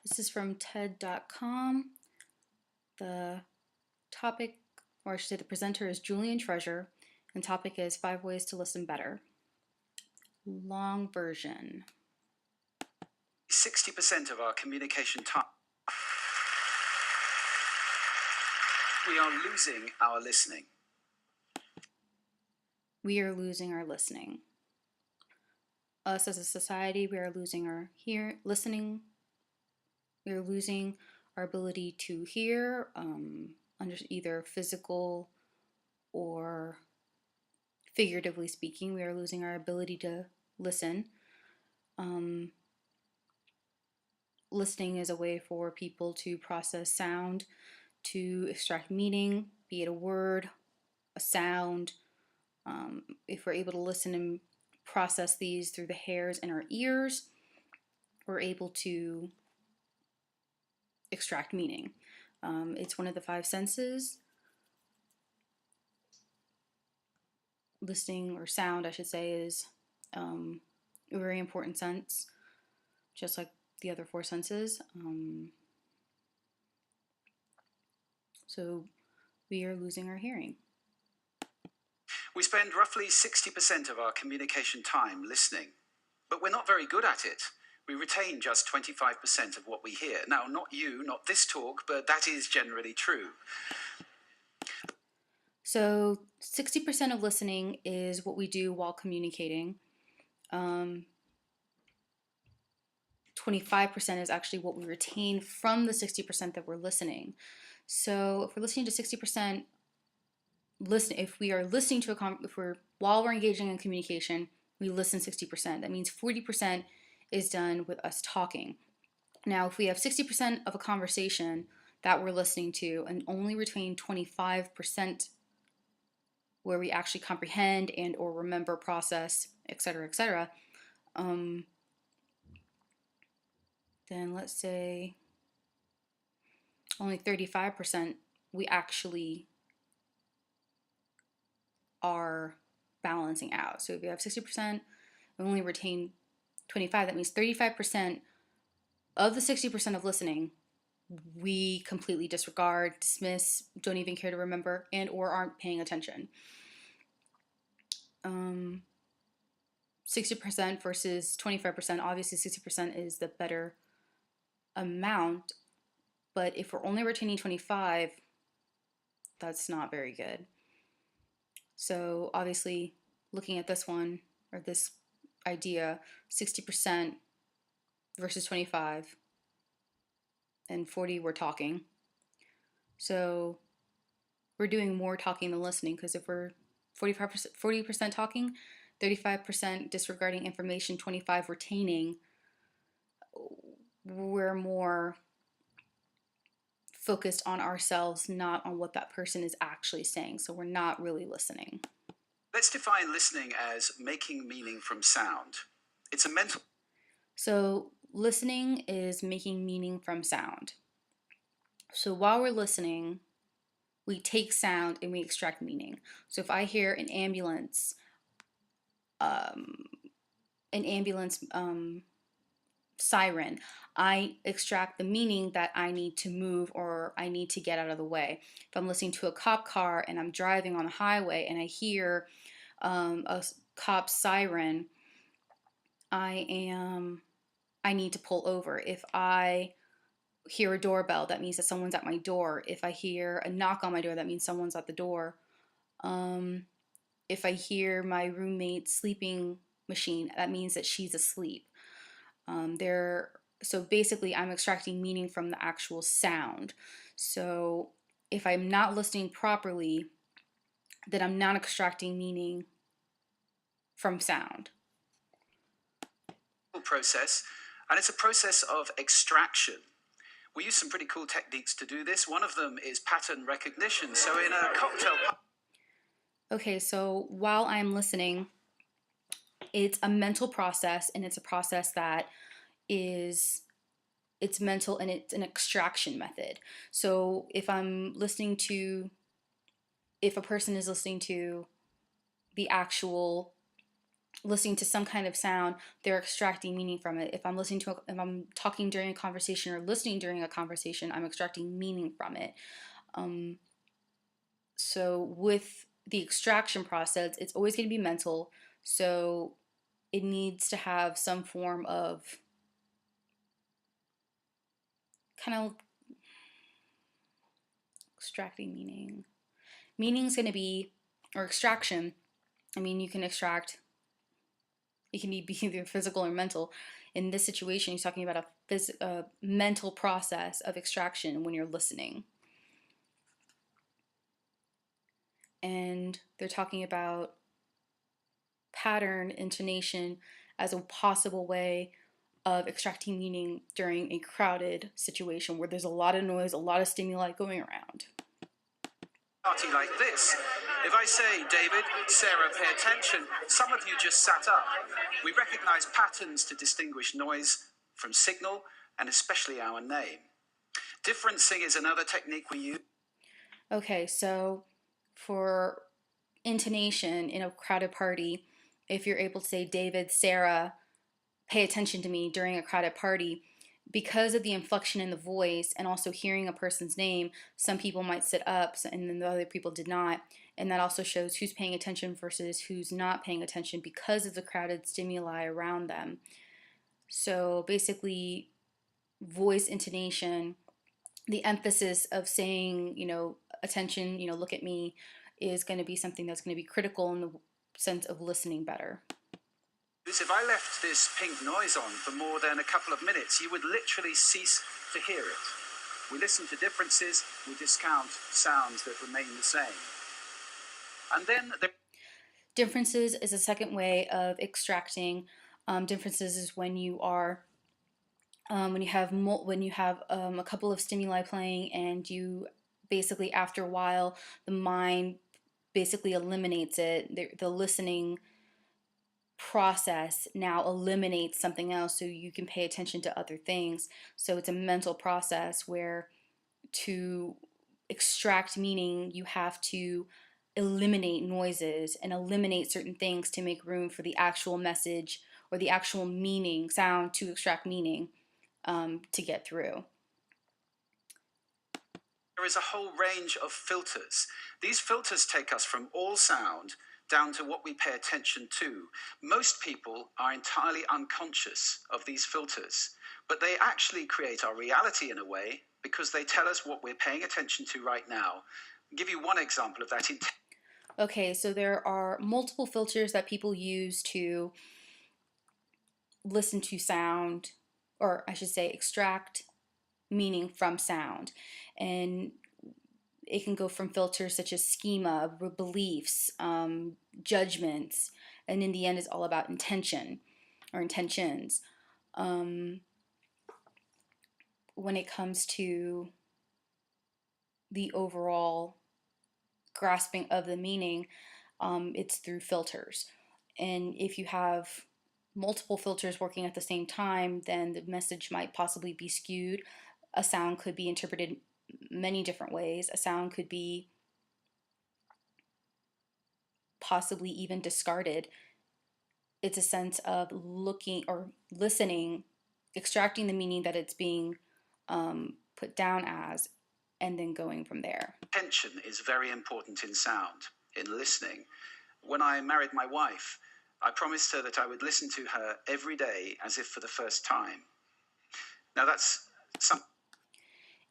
This is from TED.com. The topic, or I should say the presenter, is Julian Treasure, and the topic is 5 Ways to Listen Better. Long version. 60% of our communication time, we are losing our listening. We are losing our listening. Us as a society, we are losing our listening. We are losing our ability to hear, under either physical or figuratively speaking. We are losing our ability to listen. Listening is a way for people to process sound, to extract meaning, be it a word, a sound. If we're able to listen and process these through the hairs in our ears, we're able to extract meaning. It's one of the 5 senses. Listening, or sound, I should say, is a very important sense, just like the other 4 senses. So we are losing our hearing. We spend roughly 60% of our communication time listening, but we're not very good at it. We retain just 25% of what we hear. Now, not you, not this talk, but that is generally true. So 60% of listening is what we do while communicating. 25% is actually what we retain from the 60% that we're listening. So if we're listening to 60%, if we are listening to while we're engaging in communication, we listen 60%. That means 40% is done with us talking. Now, if we have 60% of a conversation that we're listening to and only retain 25% where we actually comprehend and or remember, process, etc., then let's say only 35% we actually are balancing out. So if you have 60% and only retain 25, that means 35% of the 60% of listening we completely disregard, dismiss, don't even care to remember, and or aren't paying attention. 60% versus 25%, obviously 60% is the better amount, but if we're only retaining 25, that's not very good. So obviously, looking at this one, or this idea, 60% versus 25, and 40 we're talking. So we're doing more talking than listening, because if we're 40% talking, 35% disregarding information, 25 retaining, we're more focused on ourselves, not on what that person is actually saying. So we're not really listening. Let's define listening as making meaning from sound. It's a mental... So listening is making meaning from sound. So while we're listening, we take sound and we extract meaning. So if I hear an ambulance siren, I extract the meaning that I need to move or I need to get out of the way. If I'm listening to a cop car and I'm driving on the highway and I hear a cop siren, I need to pull over. If I hear a doorbell, that means that someone's at my door. If I hear a knock on my door, that means someone's at the door. If I hear my roommate's sleeping machine, that means that she's asleep. So basically, I'm extracting meaning from the actual sound. So if I'm not listening properly, then I'm not extracting meaning from sound. Process, and it's a process of extraction. We use some pretty cool techniques to do this. One of them is pattern recognition. So in a cocktail... Okay, so while I'm listening, it's a mental process, and it's a process that it's mental, and it's an extraction method. So if a person is listening to the actual listening to some kind of sound, they're extracting meaning from it. If I'm talking during a conversation or listening during a conversation, I'm extracting meaning from it. Um, so with the extraction process, it's always going to be mental. So it needs to have some form of kind of extracting meaning. Meaning is going to be, or extraction. I mean, you can extract. It can be either physical or mental. In this situation, he's talking about a mental process of extraction when you're listening. And they're talking about pattern intonation as a possible way of extracting meaning during a crowded situation where there's a lot of noise, a lot of stimuli going around. Party like this. If I say, David, Sarah, pay attention, some of you just sat up. We recognize patterns to distinguish noise from signal, and especially our name. Differencing is another technique we use. Okay, so for intonation in a crowded party, if you're able to say, David, Sarah, pay attention to me during a crowded party, because of the inflection in the voice and also hearing a person's name, some people might sit up and then the other people did not. And that also shows who's paying attention versus who's not paying attention because of the crowded stimuli around them. So basically, voice intonation, the emphasis of saying, attention, look at me, is going to be something that's going to be critical in the sense of listening better. If I left this pink noise on for more than a couple of minutes, you would literally cease to hear it. We listen to differences, we discount sounds that remain the same. And then differences is a second way of extracting. Differences is when you are when you have a couple of stimuli playing, and you basically after a while the mind basically eliminates it. The listening process now eliminates something else so you can pay attention to other things. So it's a mental process where to extract meaning you have to eliminate noises and eliminate certain things to make room for the actual message or the actual meaning sound to extract meaning to get through. There is a whole range of filters. These filters take us from all sound down to what we pay attention to. Most people are entirely unconscious of these filters, but they actually create our reality in a way because they tell us what we're paying attention to right now. I'll give you one example of that. Okay, so there are multiple filters that people use to listen to sound, or I should say extract meaning from sound. And it can go from filters such as schema, beliefs, judgments, and in the end, it's all about intention or intentions. When it comes to the overall grasping of the meaning, it's through filters. And if you have multiple filters working at the same time, then the message might possibly be skewed. A sound could be interpreted many different ways. A sound could be possibly even discarded. It's a sense of looking or listening, extracting the meaning that it's being put down as, and then going from there. Attention is very important in sound, in listening. When I married my wife, I promised her that I would listen to her every day as if for the first time. Now that's some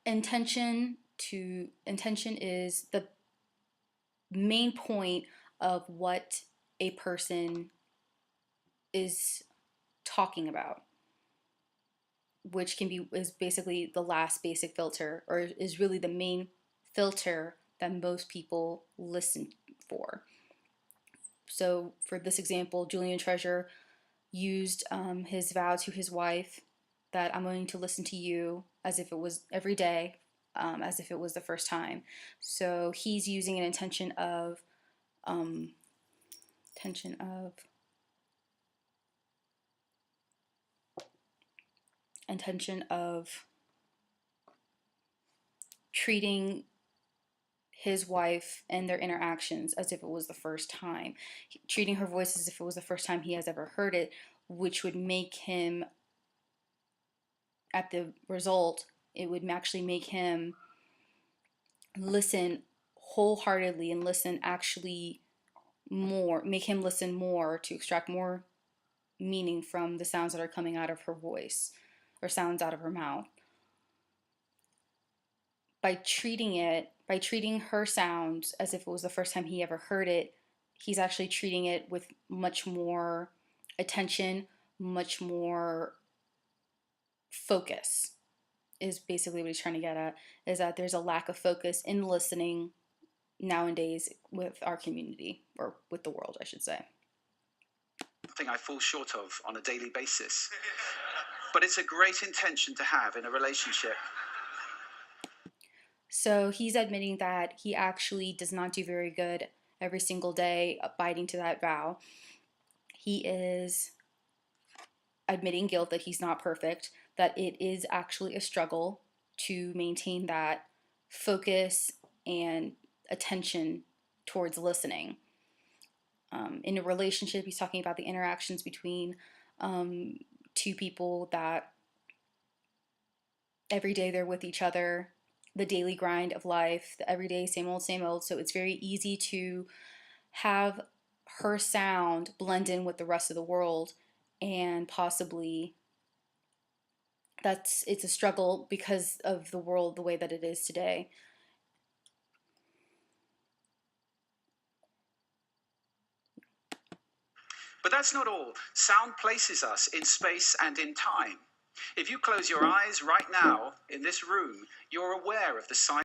intention is the main point of what a person is talking about, which is basically the last basic filter, or is really the main filter that most people listen for. So for this example, Julian Treasure used his vow to his wife that I'm going to listen to you as if it was every day, as if it was the first time. So he's using an intention of treating his wife and their interactions as if it was the first time, treating her voice as if it was the first time he has ever heard it, which would make him, at the result, it would actually make him listen wholeheartedly and listen actually more, make him listen more to extract more meaning from the sounds that are coming out of her voice or sounds out of her mouth. By treating her sounds as if it was the first time he ever heard it, he's actually treating it with much more attention, much more focus, is basically what he's trying to get at, is that there's a lack of focus in listening nowadays with our community, or with the world, I should say. Something I fall short of on a daily basis. But it's a great intention to have in a relationship. So he's admitting that he actually does not do very good every single day abiding to that vow. He is admitting guilt, that he's not perfect, that it is actually a struggle to maintain that focus and attention towards listening. In a relationship, he's talking about the interactions between two people that every day they're with each other, the daily grind of life, the everyday same old, same old. So it's very easy to have her sound blend in with the rest of the world, and possibly it's a struggle because of the world the way that it is today. But that's not all. Sound places us in space and in time. If you close your eyes right now in this room, you're aware of the size